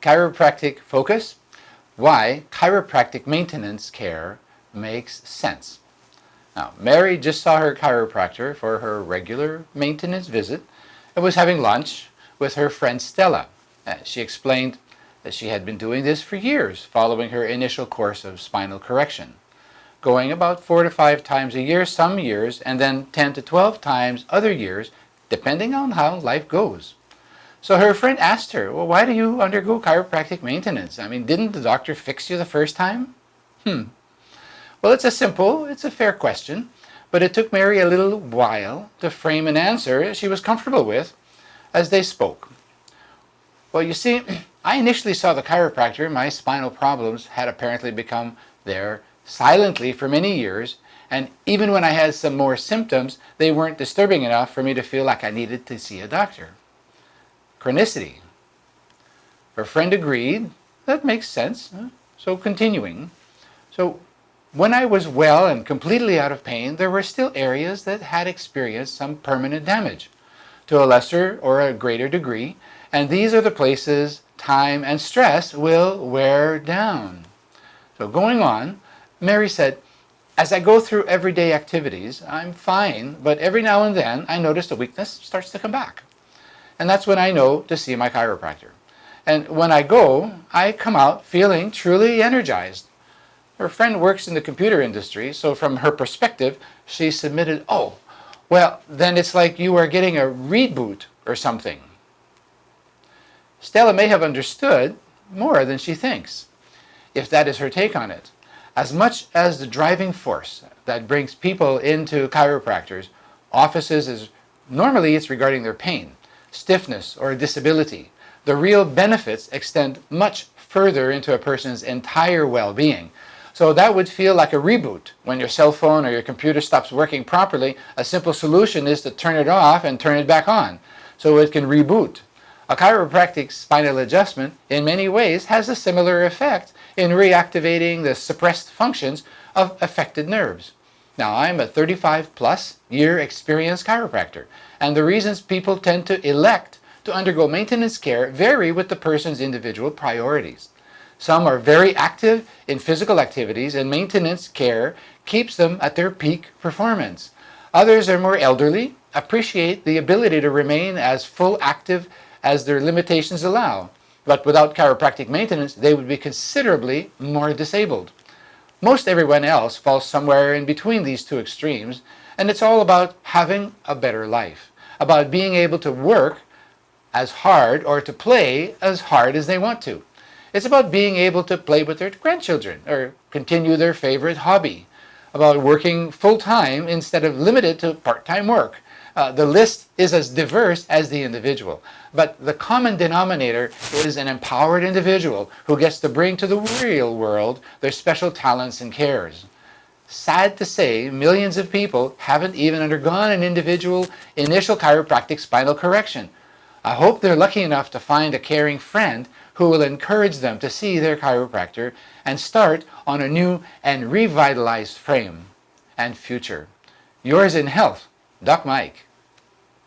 Chiropractic Focus Why Chiropractic Maintenance Care Makes Sense. Now, Mary just saw her chiropractor for her regular maintenance visit and was having lunch with her friend Stella. She explained that she had been doing this for years following her initial course of spinal correction, going about 4 to 5 times a year some years, and then 10 to 12 times other years, depending on how life goes. So her friend asked her, well, why do you undergo chiropractic maintenance? I mean, didn't the doctor fix you the first time? Well, it's a fair question, but it took Mary a little while to frame an answer she was comfortable with as they spoke. Well, you see, I initially saw the chiropractor. My spinal problems had apparently become there silently for many years, and even when I had some more symptoms, they weren't disturbing enough for me to feel like I needed to see a doctor. Chronicity. Her friend agreed. That makes sense. So continuing. So when I was well and completely out of pain, there were still areas that had experienced some permanent damage to a lesser or a greater degree, and these are the places time and stress will wear down. So going on, Mary said, as I go through everyday activities, I'm fine, but every now and then I notice the weakness starts to come back. And that's when I know to see my chiropractor. And when I go, I come out feeling truly energized. Her friend works in the computer industry, so from her perspective, she submitted, oh, well, then it's like you are getting a reboot or something. Stella may have understood more than she thinks, if that is her take on it. As much as the driving force that brings people into chiropractors offices is normally it's regarding their pain, stiffness, or disability, the real benefits extend much further into a person's entire well-being. So that would feel like a reboot. When your cell phone or your computer stops working properly, a simple solution is to turn it off and turn it back on so it can reboot. A chiropractic spinal adjustment in many ways has a similar effect in reactivating the suppressed functions of affected nerves. Now, I'm a 35-plus year experienced chiropractor, and the reasons people tend to elect to undergo maintenance care vary with the person's individual priorities. Some are very active in physical activities, and maintenance care keeps them at their peak performance. Others are more elderly, appreciate the ability to remain as full active as their limitations allow, but without chiropractic maintenance, they would be considerably more disabled. Most everyone else falls somewhere in between these two extremes, and it's all about having a better life, about being able to work as hard or to play as hard as they want to. It's about being able to play with their grandchildren or continue their favorite hobby, about working full-time instead of limited to part-time work. The list is as diverse as the individual, but the common denominator is an empowered individual who gets to bring to the real world their special talents and cares. Sad to say, millions of people haven't even undergone an individual initial chiropractic spinal correction. I hope they're lucky enough to find a caring friend who will encourage them to see their chiropractor and start on a new and revitalized frame and future. Yours in health, Doc Mike.